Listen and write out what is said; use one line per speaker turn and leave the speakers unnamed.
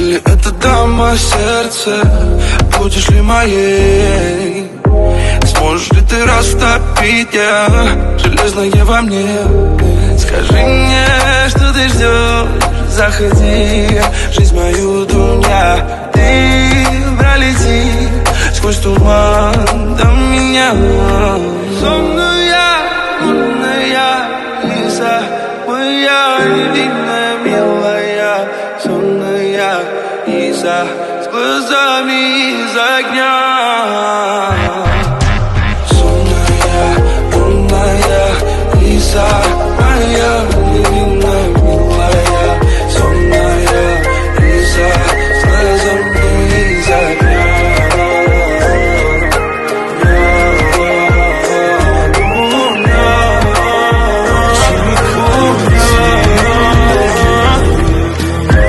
Или это дама сердце, будешь ли моей? Сможешь ли ты растопить железное во мне? Скажи мне, что ты ждешь, заходи в жизнь мою, дуня. Ты пролети сквозь туман до меня. Сонная, мутная Лиза, моя невинная, милая. Сонная Лиза с глазами из огня.